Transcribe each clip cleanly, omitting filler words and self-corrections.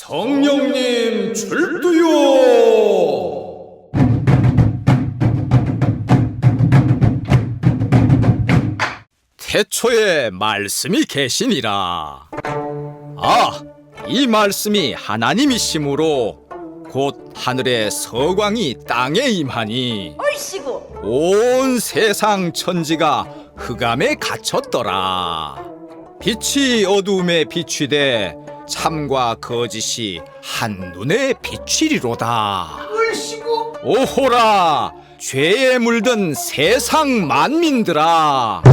성령님 출두요! 태초에 말씀이 계시니라. 이 말씀이 하나님이시므로 곧 하늘의 서광이 땅에 임하니 어이씨고 온 세상 천지가 흑암에 갇혔더라. 빛이 어두움에 비추되 참과 거짓이 한눈에 비추리로다. 어이씨고 오호라, 죄에 물든 세상 만민들아,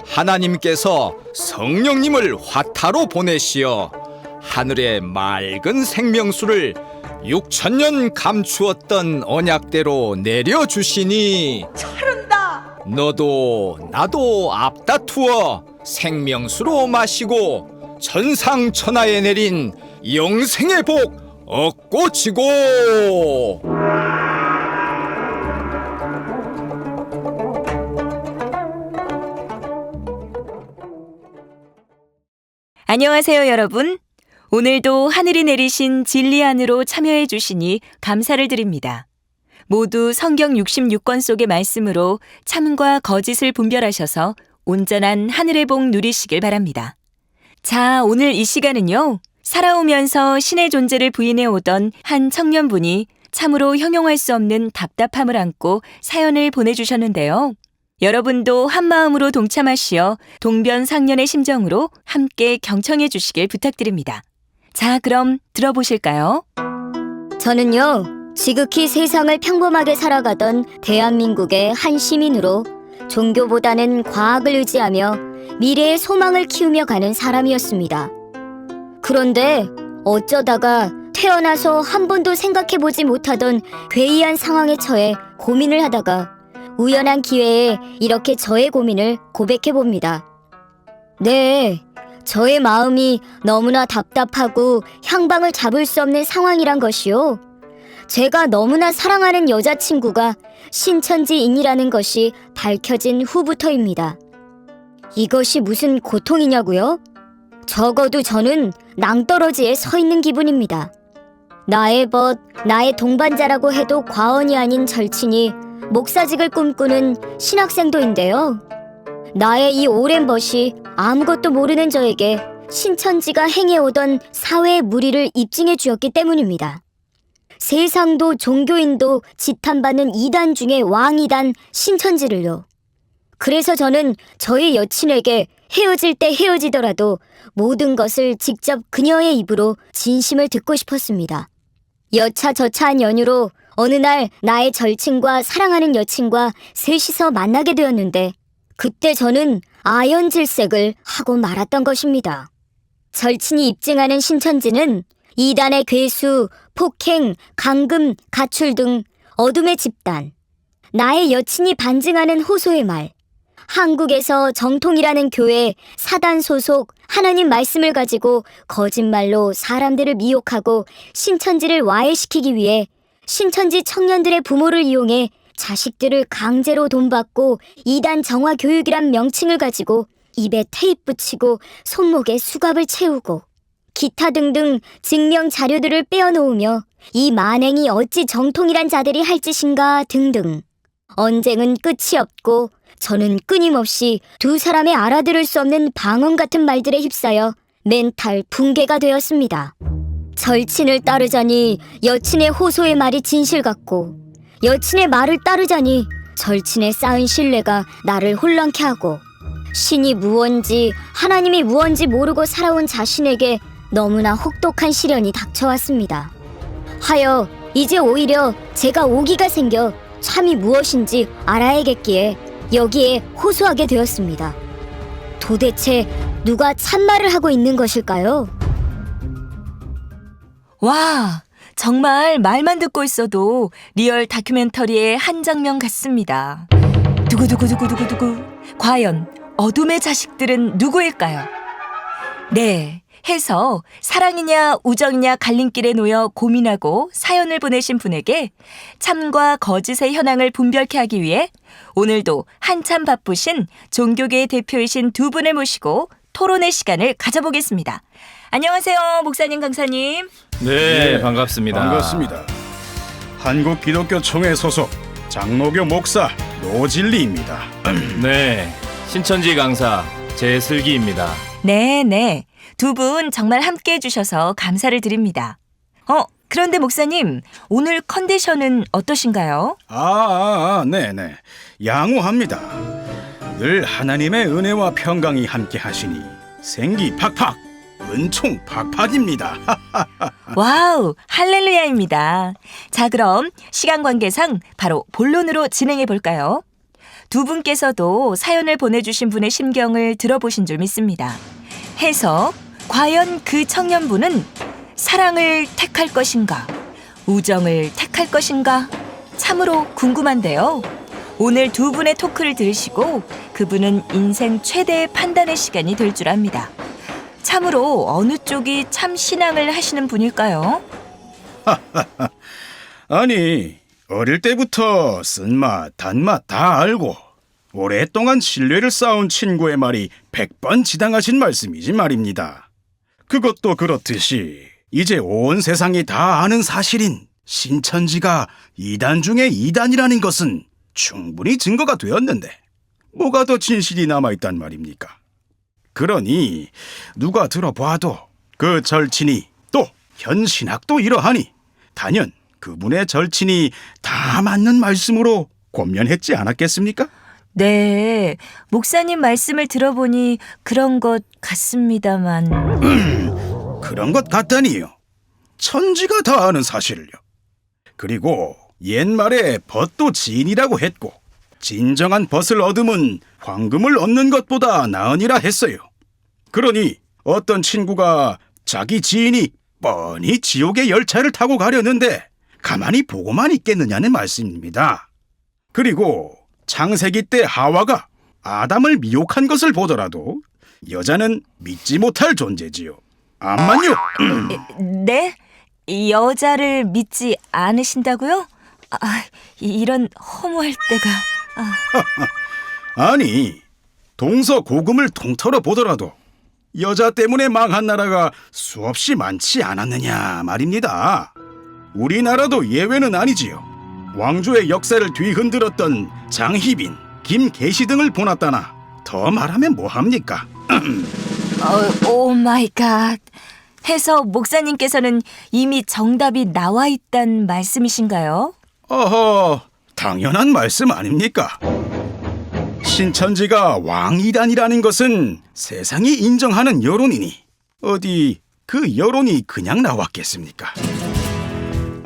하나님께서 성령님을 화타로 보내시어 하늘의 맑은 생명수를 6000년 감추었던 언약대로 내려주시니 차른다. 너도 나도 앞다투어 생명수로 마시고 천상천하에 내린 영생의 복 얻고 지고. 안녕하세요, 여러분. 오늘도 하늘이 내리신 진리 안으로 참여해 주시니 감사를 드립니다. 모두 성경 66권 속의 말씀으로 참과 거짓을 분별하셔서 온전한 하늘의 복 누리시길 바랍니다. 자, 오늘 이 시간은요, 살아오면서 신의 존재를 부인해 오던 한 청년분이 참으로 형용할 수 없는 답답함을 안고 사연을 보내주셨는데요. 여러분도 한마음으로 동참하시어 동변상련의 심정으로 함께 경청해 주시길 부탁드립니다. 자, 그럼 들어보실까요? 저는요, 지극히 세상을 평범하게 살아가던 대한민국의 한 시민으로 종교보다는 과학을 의지하며 미래의 소망을 키우며 가는 사람이었습니다. 그런데 어쩌다가 태어나서 한 번도 생각해보지 못하던 괴이한 상황에 처해 고민을 하다가 우연한 기회에 이렇게 저의 고민을 고백해봅니다. 네, 저의 마음이 너무나 답답하고 향방을 잡을 수 없는 상황이란 것이요. 제가 너무나 사랑하는 여자친구가 신천지인이라는 것이 밝혀진 후부터입니다. 이것이 무슨 고통이냐고요? 적어도 저는 낭떠러지에 서 있는 기분입니다. 나의 벗, 나의 동반자라고 해도 과언이 아닌 절친이 목사직을 꿈꾸는 신학생도인데요. 나의 이 오랜 벗이 아무것도 모르는 저에게 신천지가 행해오던 사회의 무리를 입증해 주었기 때문입니다. 세상도 종교인도 지탄받는 이단 중에 왕이단 신천지를요. 그래서 저는 저희 여친에게 헤어질 때 헤어지더라도 모든 것을 직접 그녀의 입으로 진심을 듣고 싶었습니다. 여차저차한 연유로 어느 날 나의 절친과 사랑하는 여친과 셋이서 만나게 되었는데 그때 저는 아연질색을 하고 말았던 것입니다. 절친이 입증하는 신천지는 이단의 괴수, 폭행, 강금, 가출 등 어둠의 집단, 나의 여친이 반증하는 호소의 말, 한국에서 정통이라는 교회 사단 소속 하나님 말씀을 가지고 거짓말로 사람들을 미혹하고 신천지를 와해시키기 위해 신천지 청년들의 부모를 이용해 자식들을 강제로 돈 받고 이단 정화 교육이란 명칭을 가지고 입에 테이프 붙이고 손목에 수갑을 채우고 기타 등등 증명 자료들을 빼어놓으며 이 만행이 어찌 정통이란 자들이 할 짓인가 등등. 언쟁은 끝이 없고 저는 끊임없이 두 사람의 알아들을 수 없는 방언 같은 말들에 휩싸여 멘탈 붕괴가 되었습니다. 절친을 따르자니 여친의 호소의 말이 진실 같고 여친의 말을 따르자니 절친의 쌓은 신뢰가 나를 혼란케 하고 신이 무언지 하나님이 무언지 모르고 살아온 자신에게 너무나 혹독한 시련이 닥쳐왔습니다. 하여 이제 오히려 제가 오기가 생겨 참이 무엇인지 알아야겠기에 여기에 호소하게 되었습니다. 도대체 누가 참말을 하고 있는 것일까요? 와, 정말 말만 듣고 있어도 리얼 다큐멘터리의 한 장면 같습니다. 두구두구두구두구두구. 과연 어둠의 자식들은 누구일까요? 네, 해서 사랑이냐 우정이냐 갈림길에 놓여 고민하고 사연을 보내신 분에게 참과 거짓의 현황을 분별케 하기 위해 오늘도 한참 바쁘신 종교계의 대표이신 두 분을 모시고 토론의 시간을 가져보겠습니다. 안녕하세요, 목사님, 강사님. 네, 반갑습니다. 반갑습니다. 한국기독교총회 소속 장로교 목사 노진리입니다. 네, 신천지 강사 제슬기입니다. 네. 두 분 정말 함께 해주셔서 감사를 드립니다. 그런데 목사님, 오늘 컨디션은 어떠신가요? 네네. 양호합니다. 늘 하나님의 은혜와 평강이 함께 하시니 생기 팍팍, 은총 팍팍입니다. 와우, 할렐루야입니다. 자, 그럼 시간 관계상 바로 본론으로 진행해 볼까요? 두 분께서도 사연을 보내주신 분의 심경을 들어보신 줄 믿습니다. 해서 과연 그 청년분은 사랑을 택할 것인가, 우정을 택할 것인가, 참으로 궁금한데요. 오늘 두 분의 토크를 들으시고 그분은 인생 최대의 판단의 시간이 될 줄 압니다. 참으로 어느 쪽이 참 신앙을 하시는 분일까요? 아니, 어릴 때부터 쓴맛, 단맛 다 알고 오랫동안 신뢰를 쌓은 친구의 말이 100번 지당하신 말씀이지 말입니다. 그것도 그렇듯이 이제 온 세상이 다 아는 사실인 신천지가 2단 중에 2단이라는 것은 충분히 증거가 되었는데 뭐가 더 진실이 남아있단 말입니까? 그러니 누가 들어봐도 그 절친이 또 현 신학도 이러하니 단연 그분의 절친이 다 맞는 말씀으로 권면했지 않았겠습니까? 네, 목사님 말씀을 들어보니 그런 것 같습니다만. 그런 것 같다니요. 천지가 다 아는 사실을요. 그리고 옛말에 벗도 진이라고 했고 진정한 벗을 얻으면 황금을 얻는 것보다 나으니라 했어요. 그러니 어떤 친구가 자기 지인이 뻔히 지옥의 열차를 타고 가려는데 가만히 보고만 있겠느냐는 말씀입니다. 그리고 창세기 때 하와가 아담을 미혹한 것을 보더라도 여자는 믿지 못할 존재지요. 암만요. 네? 여자를 믿지 않으신다고요? 이런 허무할 때가. 아니, 동서고금을 통틀어 보더라도 여자 때문에 망한 나라가 수없이 많지 않았느냐 말입니다. 우리나라도 예외는 아니지요. 왕조의 역사를 뒤흔들었던 장희빈, 김계시 등을 보았다나 더 말하면 뭐합니까? 오 마이 갓. 해서 목사님께서는 이미 정답이 나와 있단 말씀이신가요? 어허, 당연한 말씀 아닙니까? 신천지가 왕이단이라는 것은 세상이 인정하는 여론이니 어디 그 여론이 그냥 나왔겠습니까?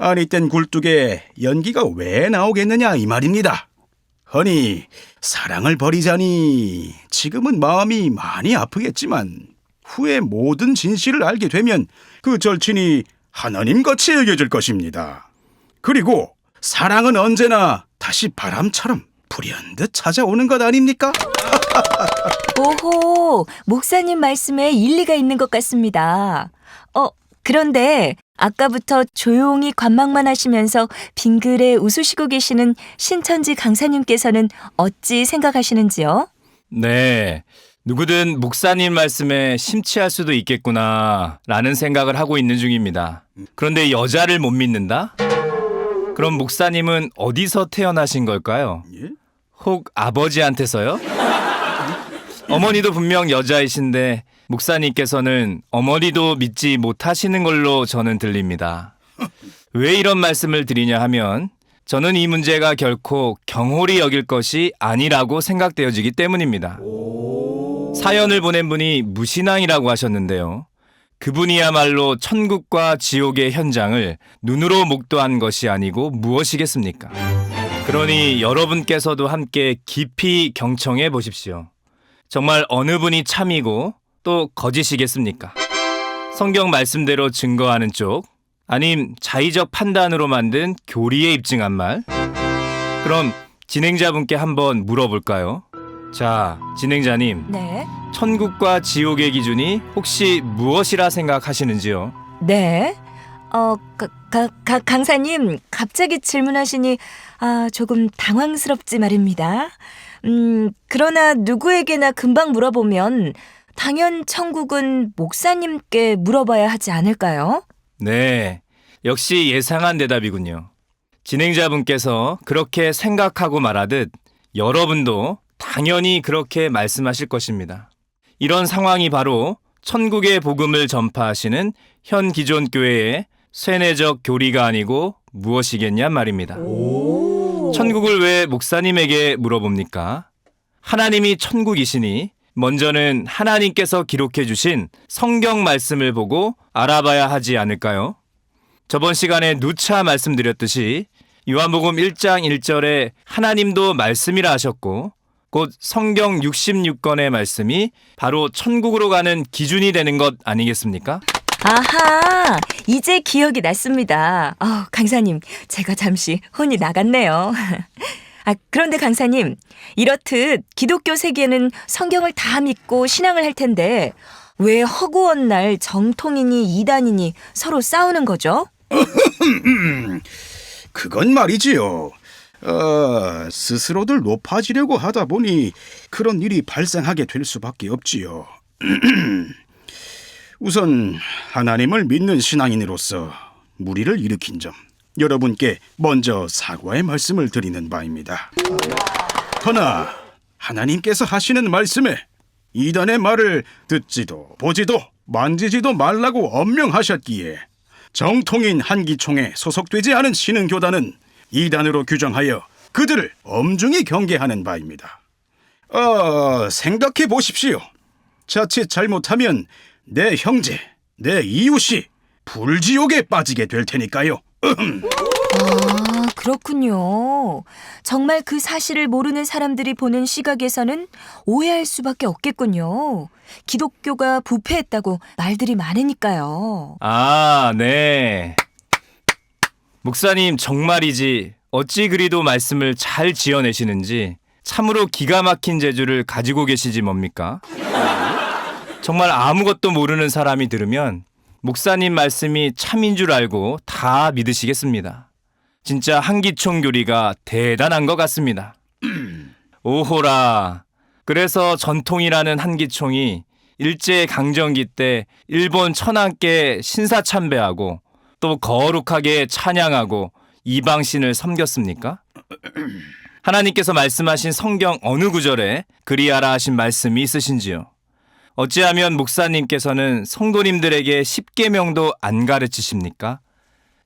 아니 땐 굴뚝에 연기가 왜 나오겠느냐 이 말입니다. 허니 사랑을 버리자니 지금은 마음이 많이 아프겠지만 후에 모든 진실을 알게 되면 그 절친이 하나님같이 여겨질 것입니다. 그리고 사랑은 언제나 다시 바람처럼 불현듯 찾아오는 것 아닙니까? 오호, 목사님 말씀에 일리가 있는 것 같습니다. 그런데 아까부터 조용히 관망만 하시면서 빙글에 웃으시고 계시는 신천지 강사님께서는 어찌 생각하시는지요? 네, 누구든 목사님 말씀에 심취할 수도 있겠구나 라는 생각을 하고 있는 중입니다. 그런데 여자를 못 믿는다? 그럼 목사님은 어디서 태어나신 걸까요? 예? 혹 아버지한테서요? 어머니도 분명 여자이신데 목사님께서는 어머니도 믿지 못하시는 걸로 저는 들립니다. 왜 이런 말씀을 드리냐 하면 저는 이 문제가 결코 경홀히 여길 것이 아니라고 생각되어지기 때문입니다. 사연을 보낸 분이 무신앙이라고 하셨는데요. 그분이야말로 천국과 지옥의 현장을 눈으로 목도한 것이 아니고 무엇이겠습니까? 그러니 여러분께서도 함께 깊이 경청해 보십시오. 정말 어느 분이 참이고 또 거짓이겠습니까? 성경 말씀대로 증거하는 쪽, 아님 자의적 판단으로 만든 교리에 입증한 말? 그럼 진행자분께 한번 물어볼까요? 자, 진행자님. 네. 천국과 지옥의 기준이 혹시 무엇이라 생각하시는지요? 네. 강사님, 갑자기 질문하시니 조금 당황스럽지 말입니다. 그러나 누구에게나 금방 물어보면 당연 천국은 목사님께 물어봐야 하지 않을까요? 네, 역시 예상한 대답이군요. 진행자분께서 그렇게 생각하고 말하듯 여러분도 당연히 그렇게 말씀하실 것입니다. 이런 상황이 바로 천국의 복음을 전파하시는 현 기존 교회의 쇠뇌적 교리가 아니고 무엇이겠냔 말입니다. 천국을 왜 목사님에게 물어봅니까? 하나님이 천국이시니 먼저는 하나님께서 기록해 주신 성경 말씀을 보고 알아봐야 하지 않을까요? 저번 시간에 누차 말씀드렸듯이 요한복음 1장 1절에 하나님도 말씀이라 하셨고 곧 성경 66권의 말씀이 바로 천국으로 가는 기준이 되는 것 아니겠습니까? 아하, 이제 기억이 났습니다. 강사님, 제가 잠시 혼이 나갔네요. 그런데 강사님, 이렇듯 기독교 세계는 성경을 다 믿고 신앙을 할 텐데 왜 허구한 날 정통이니 이단이니 서로 싸우는 거죠? 그건 말이지요. 스스로들 높아지려고 하다 보니 그런 일이 발생하게 될 수밖에 없지요. 우선 하나님을 믿는 신앙인으로서 무리를 일으킨 점, 여러분께 먼저 사과의 말씀을 드리는 바입니다. 허나 하나님께서 하시는 말씀에 이단의 말을 듣지도 보지도 만지지도 말라고 엄명하셨기에 정통인 한기총에 소속되지 않은 신흥교단은 이단으로 규정하여 그들을 엄중히 경계하는 바입니다. 생각해 보십시오. 자칫 잘못하면 내 형제, 내 이웃이 불지옥에 빠지게 될 테니까요. 그렇군요. 정말 그 사실을 모르는 사람들이 보는 시각에서는 오해할 수밖에 없겠군요. 기독교가 부패했다고 말들이 많으니까요. 네. 목사님 정말이지 어찌 그리도 말씀을 잘 지어내시는지 참으로 기가 막힌 재주를 가지고 계시지 뭡니까? 정말 아무것도 모르는 사람이 들으면 목사님 말씀이 참인 줄 알고 다 믿으시겠습니다. 진짜 한기총 교리가 대단한 것 같습니다. 오호라. 그래서 전통이라는 한기총이 일제강점기 때 일본 천황께 신사참배하고 또 거룩하게 찬양하고 이방신을 섬겼습니까? 하나님께서 말씀하신 성경 어느 구절에 그리하라 하신 말씀이 있으신지요? 어찌하면 목사님께서는 성도님들에게 십계명도 안 가르치십니까?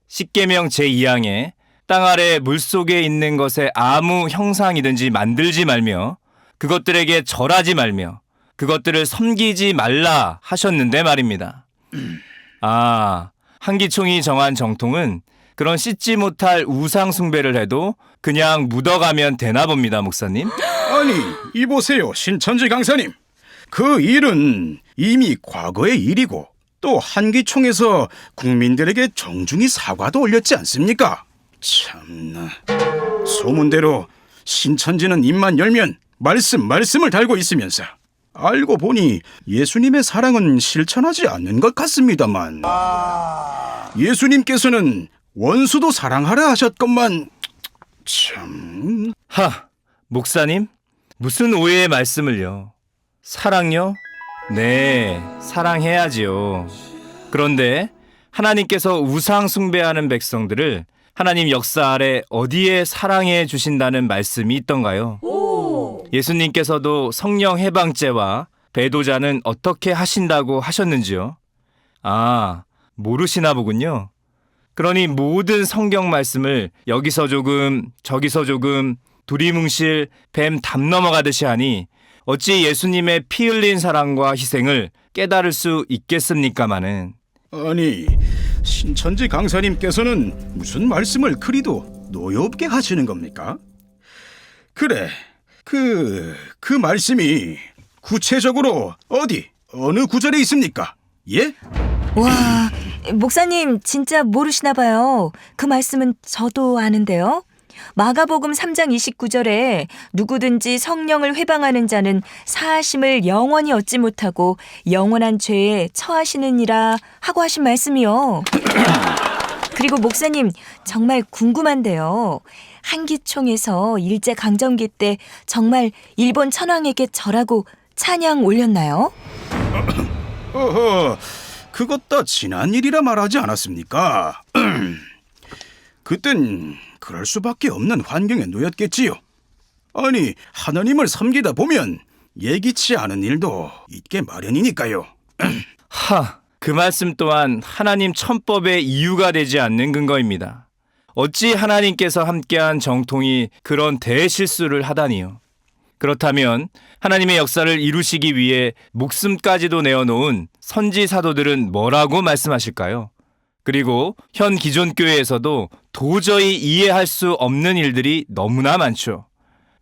십계명 제2항에 땅 아래 물속에 있는 것에 아무 형상이든지 만들지 말며 그것들에게 절하지 말며 그것들을 섬기지 말라 하셨는데 말입니다. 한기총이 정한 정통은 그런 씻지 못할 우상 숭배를 해도 그냥 묻어가면 되나 봅니다, 목사님. 아니, 이보세요, 신천지 강사님. 그 일은 이미 과거의 일이고 또 한기총에서 국민들에게 정중히 사과도 올렸지 않습니까? 참나. 소문대로 신천지는 입만 열면 말씀을 달고 있으면서 알고 보니 예수님의 사랑은 실천하지 않는 것 같습니다만 예수님께서는 원수도 사랑하라 하셨건만 참... 목사님? 무슨 오해의 말씀을요? 사랑요? 네, 사랑해야지요. 그런데 하나님께서 우상 숭배하는 백성들을 하나님 역사 아래 어디에 사랑해 주신다는 말씀이 있던가요? 예수님께서도 성령 해방죄와 배도자는 어떻게 하신다고 하셨는지요? 모르시나 보군요. 그러니 모든 성경 말씀을 여기서 조금 저기서 조금 두리뭉실 뱀 담 넘어가듯이 하니 어찌 예수님의 피 흘린 사랑과 희생을 깨달을 수 있겠습니까마는. 아니, 신천지 강사님께서는 무슨 말씀을 그리도 노여없게 하시는 겁니까? 그래, 그 말씀이 구체적으로 어느 구절에 있습니까? 예? 와, 목사님 진짜 모르시나 봐요. 그 말씀은 저도 아는데요. 마가복음 3장 29절에 누구든지 성령을 회방하는 자는 사하심을 영원히 얻지 못하고 영원한 죄에 처하시느니라 하고 하신 말씀이요. 그리고 목사님 정말 궁금한데요. 한기총에서 일제강점기 때 정말 일본 천황에게 절하고 찬양 올렸나요? 어허, 그것 다 지난 일이라 말하지 않았습니까? 그땐 그럴 수밖에 없는 환경에 놓였겠지요. 아니, 하나님을 섬기다 보면 예기치 않은 일도 있게 마련이니까요. 그 말씀 또한 하나님 천법의 이유가 되지 않는 근거입니다. 어찌 하나님께서 함께한 정통이 그런 대실수를 하다니요. 그렇다면 하나님의 역사를 이루시기 위해 목숨까지도 내어놓은 선지 사도들은 뭐라고 말씀하실까요? 그리고 현 기존 교회에서도 도저히 이해할 수 없는 일들이 너무나 많죠.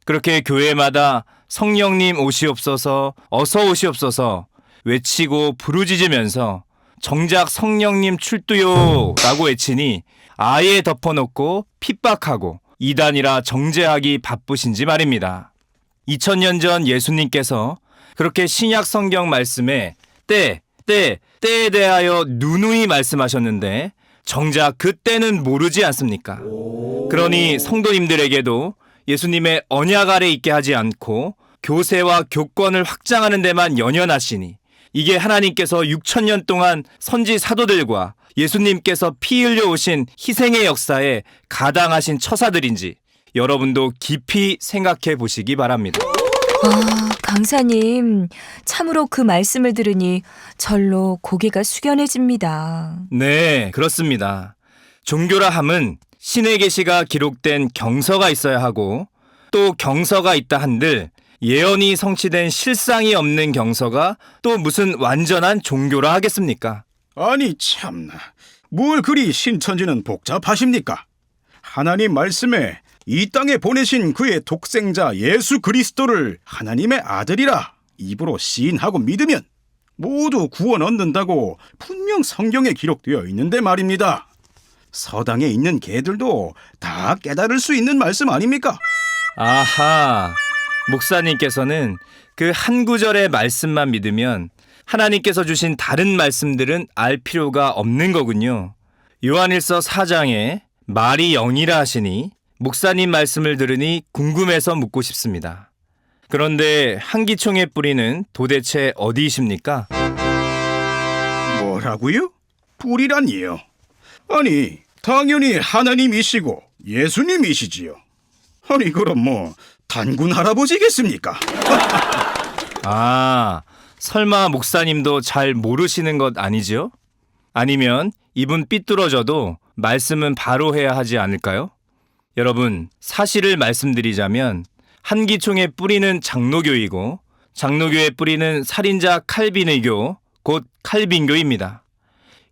그렇게 교회마다 성령님 오시옵소서, 어서 오시옵소서 외치고 부르짖으면서 정작 성령님 출두요 라고 외치니 아예 덮어놓고 핍박하고 이단이라 정죄하기 바쁘신지 말입니다. 2000년 전 예수님께서 그렇게 신약 성경 말씀에 때에 대하여 누누이 말씀하셨는데 정작 그때는 모르지 않습니까? 그러니 성도님들에게도 예수님의 언약 아래 있게 하지 않고 교세와 교권을 확장하는 데만 연연하시니 이게 하나님께서 6000년 동안 선지 사도들과 예수님께서 피 흘려 오신 희생의 역사에 가당하신 처사들인지 여러분도 깊이 생각해 보시기 바랍니다. 강사님, 참으로 그 말씀을 들으니 절로 고개가 숙연해집니다. 네, 그렇습니다. 종교라 함은 신의 계시가 기록된 경서가 있어야 하고 또 경서가 있다 한들 예언이 성취된 실상이 없는 경서가 또 무슨 완전한 종교라 하겠습니까? 아니 참나, 뭘 그리 신천지는 복잡하십니까? 하나님 말씀에 이 땅에 보내신 그의 독생자 예수 그리스도를 하나님의 아들이라 입으로 시인하고 믿으면 모두 구원 얻는다고 분명 성경에 기록되어 있는데 말입니다. 서당에 있는 개들도 다 깨달을 수 있는 말씀 아닙니까? 아하, 목사님께서는 그 한 구절의 말씀만 믿으면 하나님께서 주신 다른 말씀들은 알 필요가 없는 거군요. 요한일서 4장에 말이 영이라 하시니 목사님 말씀을 들으니 궁금해서 묻고 싶습니다. 그런데 한기총의 뿌리는 도대체 어디이십니까? 뭐라고요? 뿌리라니요? 아니, 당연히 하나님이시고 예수님이시지요. 아니 그럼 뭐 단군 할아버지겠습니까? 설마 목사님도 잘 모르시는 것 아니지요? 아니면 입은 삐뚤어져도 말씀은 바로 해야 하지 않을까요? 여러분, 사실을 말씀드리자면 한기총의 뿌리는 장로교이고 장로교의 뿌리는 살인자 칼빈의교, 곧 칼빈교입니다.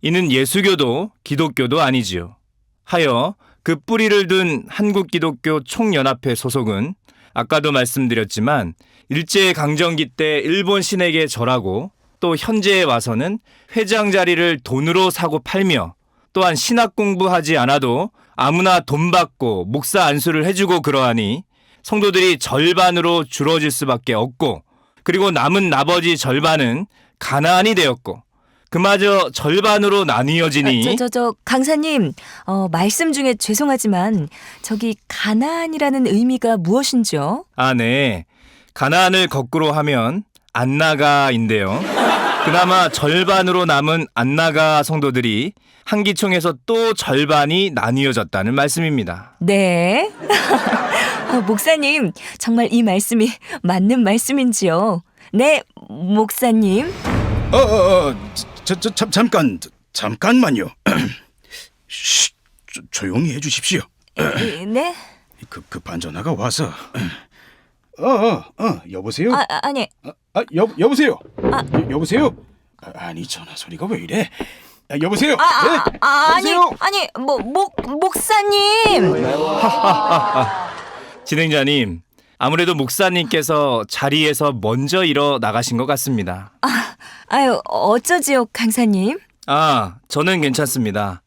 이는 예수교도 기독교도 아니지요. 하여 그 뿌리를 둔 한국기독교 총연합회 소속은 아까도 말씀드렸지만 일제강점기 때 일본 신에게 절하고 또 현재에 와서는 회장 자리를 돈으로 사고 팔며 또한 신학 공부하지 않아도 아무나 돈 받고 목사 안수를 해주고 그러하니 성도들이 절반으로 줄어질 수밖에 없고 그리고 남은 나머지 절반은 가나안이 되었고 그마저 절반으로 나뉘어지니 강사님, 말씀 중에 죄송하지만 저기 가나안이라는 의미가 무엇인지요? 네. 가나안을 거꾸로 하면 안나가인데요. 그나마 절반으로 남은 안나가 성도들이 한기총에서 또 절반이 나뉘어졌다는 말씀입니다. 네. 목사님, 정말 이 말씀이 맞는 말씀인지요? 네, 목사님. 잠깐만요. 쉿, 조용히 해주십시오. 네? 급한 전화가 와서. 여보세요? 여보세요? 여보세요? 아니 전화 소리가 왜 이래? 여보세요? 아니, 목사님. 진행자님, 아무래도 목사님께서 자리에서 먼저 일어나가신 것 같습니다. 어쩌지요, 강사님? 저는 괜찮습니다.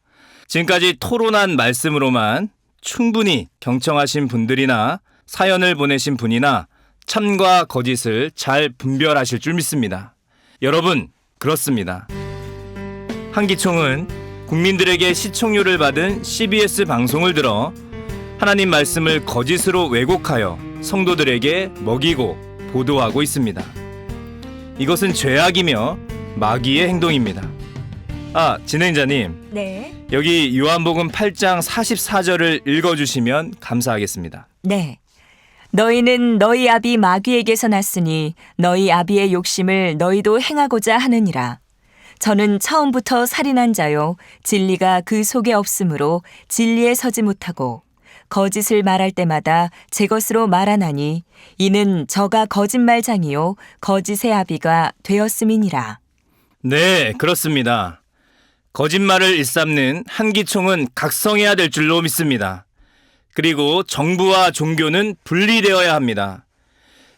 지금까지 토론한 말씀으로만 충분히 경청하신 분들이나 사연을 보내신 분이나 참과 거짓을 잘 분별하실 줄 믿습니다. 여러분, 그렇습니다. 한기총은 국민들에게 시청률을 받은 CBS 방송을 들어 하나님 말씀을 거짓으로 왜곡하여 성도들에게 먹이고 보도하고 있습니다. 이것은 죄악이며 마귀의 행동입니다. 아, 진행자님, 네. 여기 요한복음 8장 44절을 읽어주시면 감사하겠습니다. 네. 너희는 너희 아비 마귀에게서 났으니 너희 아비의 욕심을 너희도 행하고자 하느니라. 저는 처음부터 살인한 자요 진리가 그 속에 없으므로 진리에 서지 못하고 거짓을 말할 때마다 제 것으로 말하나니 이는 저가 거짓말장이요 거짓의 아비가 되었음이니라. 네, 그렇습니다. 거짓말을 일삼는 한기총은 각성해야 될 줄로 믿습니다. 그리고 정부와 종교는 분리되어야 합니다.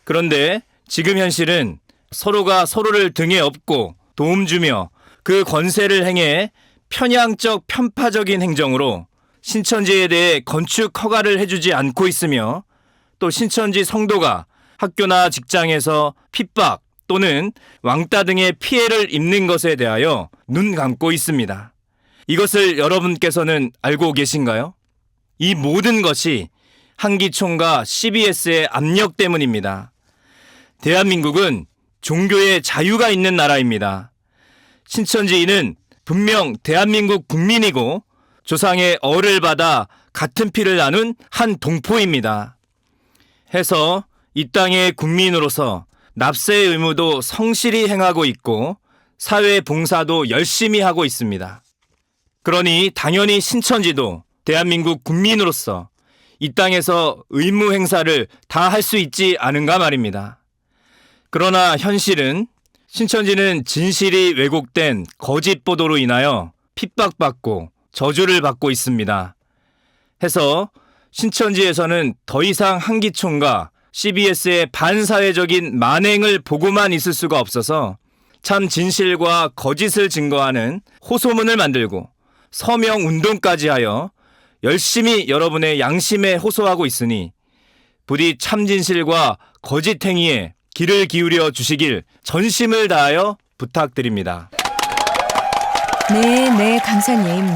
그런데 지금 현실은 서로가 서로를 등에 업고 도움 주며 그 권세를 행해 편향적 편파적인 행정으로 신천지에 대해 건축 허가를 해주지 않고 있으며 또 신천지 성도가 학교나 직장에서 핍박 또는 왕따 등의 피해를 입는 것에 대하여 눈 감고 있습니다. 이것을 여러분께서는 알고 계신가요? 이 모든 것이 한기총과 CBS의 압력 때문입니다. 대한민국은 종교의 자유가 있는 나라입니다. 신천지인은 분명 대한민국 국민이고 조상의 어를 받아 같은 피를 나눈 한 동포입니다. 해서 이 땅의 국민으로서 납세의 의무도 성실히 행하고 있고 사회 봉사도 열심히 하고 있습니다. 그러니 당연히 신천지도 대한민국 국민으로서 이 땅에서 의무 행사를 다 할 수 있지 않은가 말입니다. 그러나 현실은 신천지는 진실이 왜곡된 거짓 보도로 인하여 핍박받고 저주를 받고 있습니다. 해서 신천지에서는 더 이상 한기총과 CBS의 반사회적인 만행을 보고만 있을 수가 없어서 참 진실과 거짓을 증거하는 호소문을 만들고 서명 운동까지 하여 열심히 여러분의 양심에 호소하고 있으니 부디 참진실과 거짓 행위에 귀를 기울여 주시길 전심을 다하여 부탁드립니다. 네, 강사님.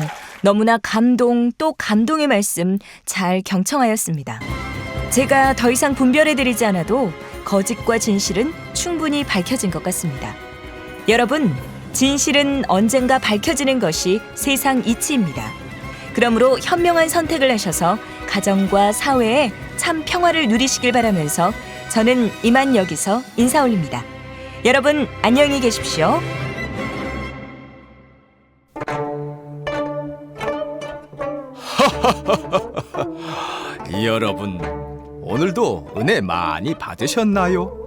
너무나 감동 또 감동의 말씀 잘 경청하였습니다. 제가 더 이상 분별해드리지 않아도 거짓과 진실은 충분히 밝혀진 것 같습니다. 여러분, 진실은 언젠가 밝혀지는 것이 세상 이치입니다. 그러므로 현명한 선택을 하셔서 가정과 사회에 참 평화를 누리시길 바라면서 저는 이만 여기서 인사 올립니다. 여러분, 안녕히 계십시오. 여러분, 오늘도 은혜 많이 받으셨나요?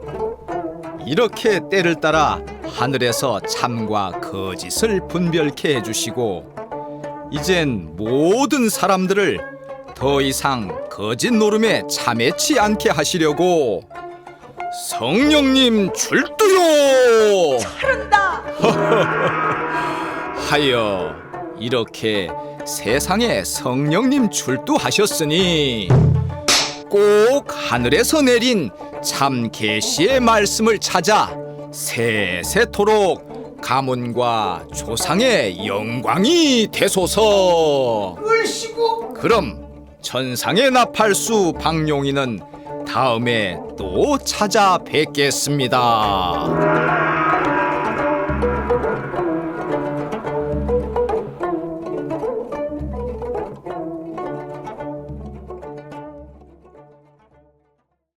이렇게 때를 따라 하늘에서 참과 거짓을 분별케 해주시고 이젠 모든 사람들을 더 이상 거짓 노름에 참여치 않게 하시려고 성령님 출두요! 그런다. 하여 이렇게 세상에 성령님 출두하셨으니 꼭 하늘에서 내린 참 계시의 말씀을 찾아 세세토록 가문과 조상의 영광이 되소서. 울시고 그럼 천상의 나팔수 박용인은 다음에 또 찾아뵙겠습니다.